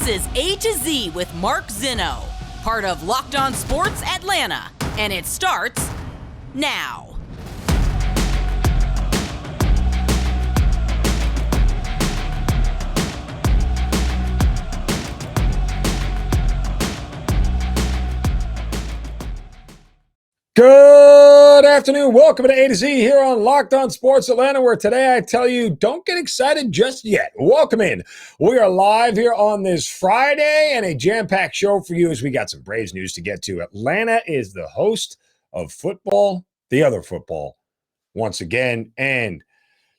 This is A to Z with Mark Zinno, part of Locked On Sports Atlanta, and it starts now. Good afternoon. Welcome to A to Z here on Locked On Sports Atlanta, where today I tell you, don't get excited just yet. Welcome in. We are live here on this Friday and a jam-packed show for you as we got some Braves news to get to. Atlanta is the host of football, the other football, once again, and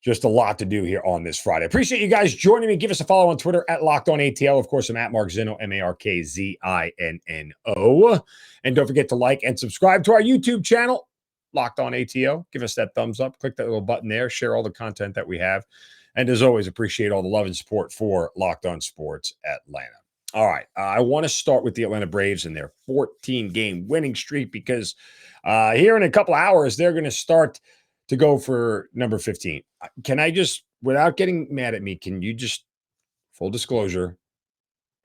just a lot to do here on this Friday. Appreciate you guys joining me. Give us a follow on Twitter at LockedOnATL. Of course, I'm at Mark Zinno, MarkZinno. And don't forget to like and subscribe to our YouTube channel, Locked On ATL. Give us that thumbs up. Click that little button there. Share all the content that we have. And as always, appreciate all the love and support for Locked On Sports Atlanta. All right. I want to start with the Atlanta Braves and their 14-game winning streak because here in a couple hours, they're going to start to go for number 15. Can I just, without getting mad at me, can you just, full disclosure,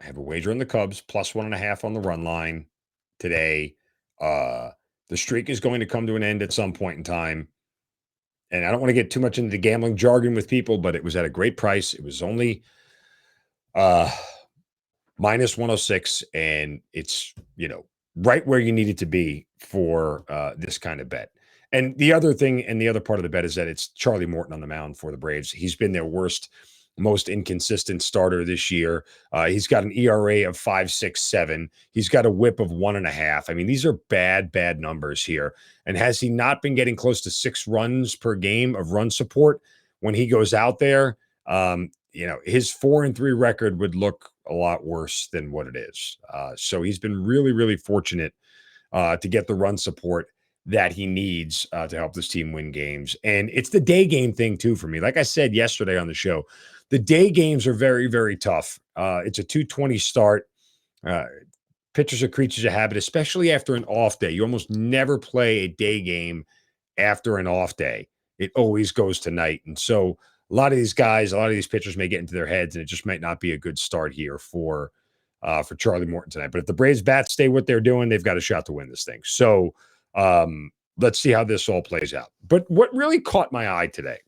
I have a wager on the Cubs, plus 1.5 on the run line today. The streak is going to come to an end at some point in time. And I don't want to get too much into the gambling jargon with people, but it was at a great price. It was only minus 106, and it's, right where you need it to be for this kind of bet. And the other thing, and the other part of the bet is that it's Charlie Morton on the mound for the Braves. He's been their worst, most inconsistent starter this year. He's got an ERA of 5.67. He's got a WHIP of 1.5. I mean, these are bad numbers here. And has he not been getting close to 6 runs per game of run support when he goes out there? His 4-3 record would look a lot worse than what it is. So he's been really fortunate to get the run support that he needs to help this team win games. And it's the day game thing too for me. Like I said yesterday on the show, the day games are very tough. It's a 2:20 start. Pitchers are creatures of habit, especially after an off day. You almost never play a day game after an off day. It always goes to night. And so a lot of these pitchers may get into their heads, and it just might not be a good start here for Charlie Morton tonight. But if the Braves bats stay what they're doing, they've got a shot to win this thing. So let's see how this all plays out. But what really caught my eye today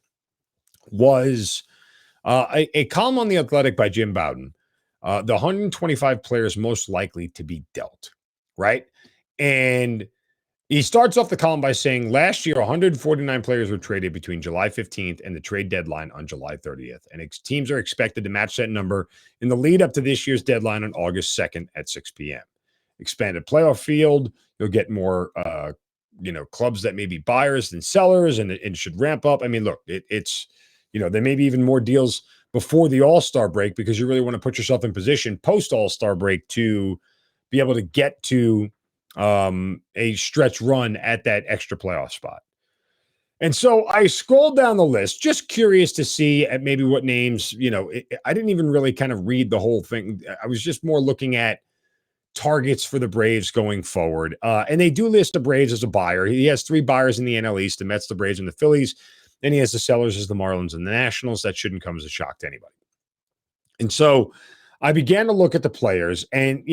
was a column on The Athletic by Jim Bowden, the 125 players most likely to be dealt, right? And he starts off the column by saying last year, 149 players were traded between July 15th and the trade deadline on July 30th. And teams are expected to match that number in the lead up to this year's deadline on August 2nd at 6 p.m. Expanded playoff field. You'll get more, clubs that may be buyers than sellers, and it should ramp up. I mean, look, it's there may be even more deals before the All-Star break because you really want to put yourself in position post All-Star break to be able to get to a stretch run at that extra playoff spot. And so I scrolled down the list, just curious to see at maybe what names, I didn't even really kind of read the whole thing. I was just more looking at targets for the Braves going forward. And they do list the Braves as a buyer. He has 3 buyers in the NL East, the Mets, the Braves, and the Phillies. Then he has the sellers as the Marlins and the Nationals. That shouldn't come as a shock to anybody. And so I began to look at the players, and,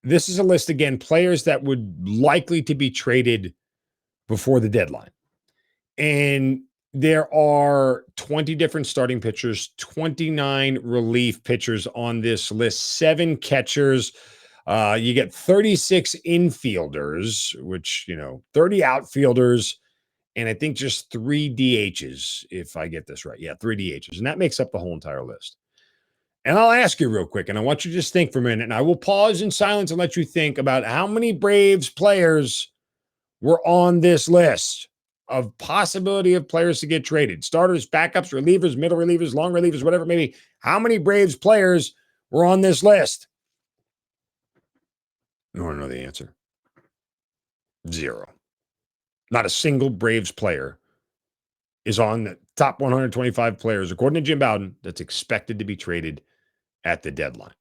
this is a list, again, players that would likely to be traded before the deadline. And there are 20 different starting pitchers, 29 relief pitchers on this list, 7 catchers. You get 36 infielders, which, 30 outfielders, and I think just 3 DHs, if I get this right. Yeah, 3 DHs. And that makes up the whole entire list. And I'll ask you real quick, and I want you to just think for a minute, and I will pause in silence and let you think about how many Braves players were on this list of possibility of players to get traded. Starters, backups, relievers, middle relievers, long relievers, whatever it may be. How many Braves players were on this list? You want to know the answer? 0. Not a single Braves player is on the top 125 players, according to Jim Bowden, that's expected to be traded at the deadline.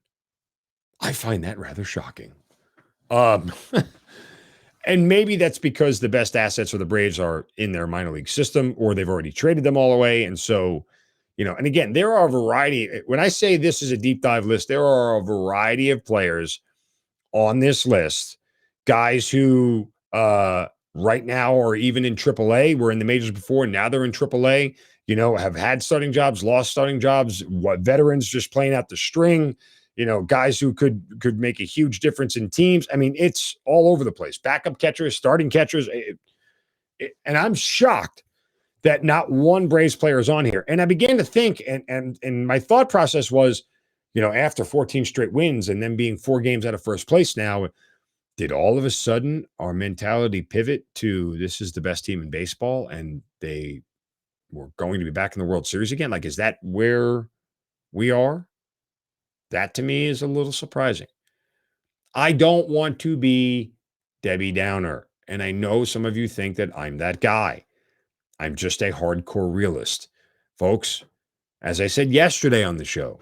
I find that rather shocking. And maybe that's because the best assets for the Braves are in their minor league system, or they've already traded them all away. And so, And again, there are a variety. When I say this is a deep dive list, there are a variety of players on this list, guys who right now are even in AAA, were in the majors before, now they're in AAA, have had starting jobs, lost starting jobs, veterans just playing out the string, guys who could make a huge difference in teams. I mean, it's all over the place. Backup catchers, starting catchers. And I'm shocked that not one Braves player is on here. And I began to think, and my thought process was, after 14 straight wins and then being 4 games out of first place now, did all of a sudden our mentality pivot to this is the best team in baseball and they were going to be back in the World Series again? Like, is that where we are? That to me is a little surprising. I don't want to be Debbie Downer. And I know some of you think that I'm that guy. I'm just a hardcore realist. Folks, as I said yesterday on the show,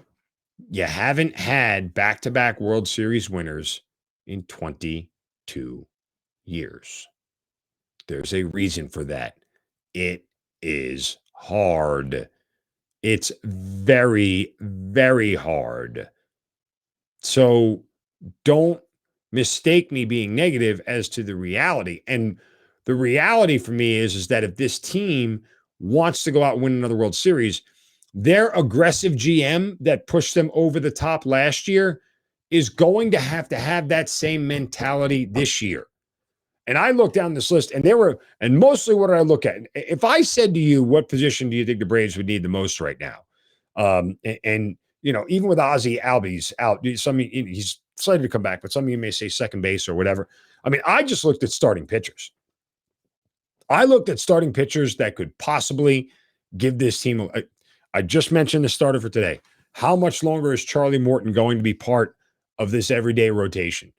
you haven't had back-to-back World Series winners in 22 years. There's a reason for that. It is hard. It's very, very hard. So don't mistake me being negative as to the reality. And the reality for me is that if this team wants to go out and win another World Series, their aggressive GM that pushed them over the top last year is going to have that same mentality this year. And I look down this list, and mostly what did I look at? If I said to you, what position do you think the Braves would need the most right now? Even with Ozzie Albies out, he's slated to come back, but some of you may say second base or whatever. I mean, I just looked at starting pitchers. I looked at starting pitchers that could possibly give this team. I just mentioned the starter for today. How much longer is Charlie Morton going to be part of this everyday rotation?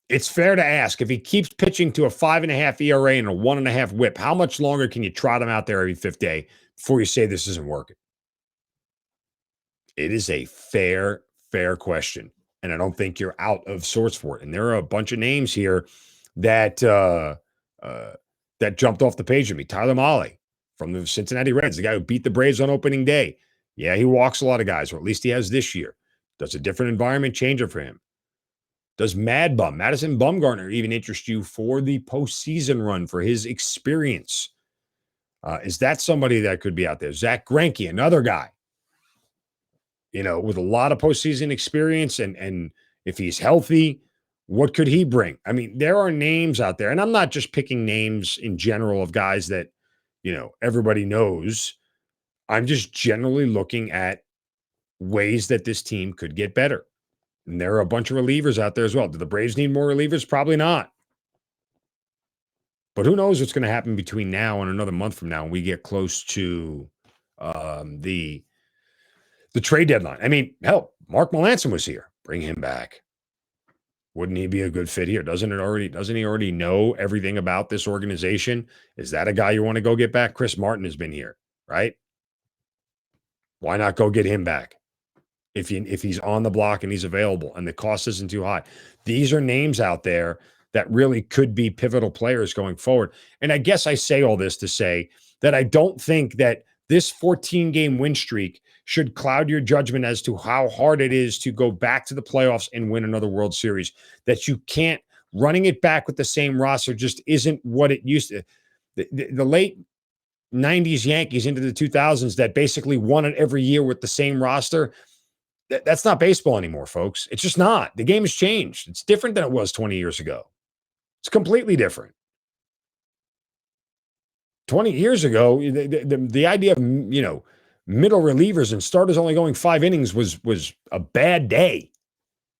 It's fair to ask, if he keeps pitching to a 5.5 ERA and a 1.5 WHIP, how much longer can you trot him out there every 5th day before you say this isn't working? It is a fair question. And I don't think you're out of sorts for it. And there are a bunch of names here that jumped off the page of me. Tyler Mahle from the Cincinnati Reds, the guy who beat the Braves on opening day. Yeah, he walks a lot of guys, or at least he has this year. Does a different environment changer for him? Does Madison Bumgarner even interest you for the postseason run, for his experience? Is that somebody that could be out there? Zach Greinke, another guy, with a lot of postseason experience, and if he's healthy, what could he bring? I mean, there are names out there, and I'm not just picking names in general of guys that, everybody knows. I'm just generally looking at ways that this team could get better. And there are a bunch of relievers out there as well. Do the Braves need more relievers? Probably not. But who knows what's going to happen between now and another month from now when we get close to the trade deadline. I mean, hell, Mark Melancon was here. Bring him back. Wouldn't he be a good fit here? Doesn't he already know everything about this organization? Is that a guy you want to go get back? Chris Martin has been here, right? Why not go get him back? If he's on the block and he's available and the cost isn't too high. These are names out there that really could be pivotal players going forward. And I guess I say all this to say that I don't think that this 14-game win streak should cloud your judgment as to how hard it is to go back to the playoffs and win another World Series. That you can't, running it back with the same roster just isn't what it used to. The late 90s Yankees into the 2000s that basically won it every year with the same roster, that's not baseball anymore, folks. It's just not. The game has changed. It's different than it was 20 years ago. It's completely different. 20 years ago, the idea of, middle relievers and starters only going 5 innings was a bad day.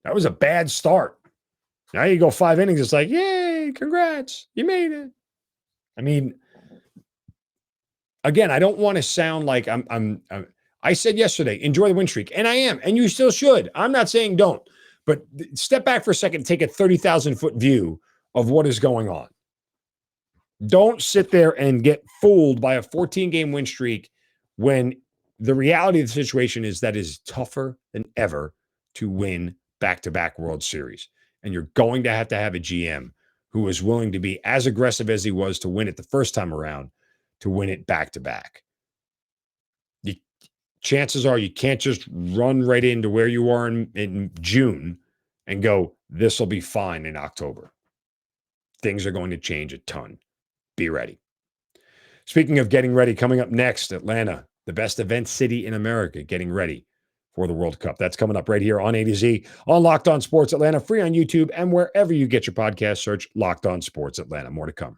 That was a bad start. Now you go 5 innings, it's like, yay, congrats, you made it. I mean, again, I don't want to sound like I said yesterday, enjoy the win streak, and I am, and you still should. I'm not saying don't, but step back for a second, take a 30,000-foot view of what is going on. Don't sit there and get fooled by a 14-game win streak when the reality of the situation is that it is tougher than ever to win back-to-back World Series. And you're going to have a GM who is willing to be as aggressive as he was to win it the first time around, to win it back-to-back. chances are you can't just run right into where you are in June and go, this will be fine in October. Things are going to change a ton. Be ready. Speaking of getting ready, coming up next, Atlanta, the best event city in America, getting ready for the World Cup. That's coming up right here on A to Z on Locked On Sports Atlanta, free on YouTube and wherever you get your podcast. Search Locked On Sports Atlanta. More to come.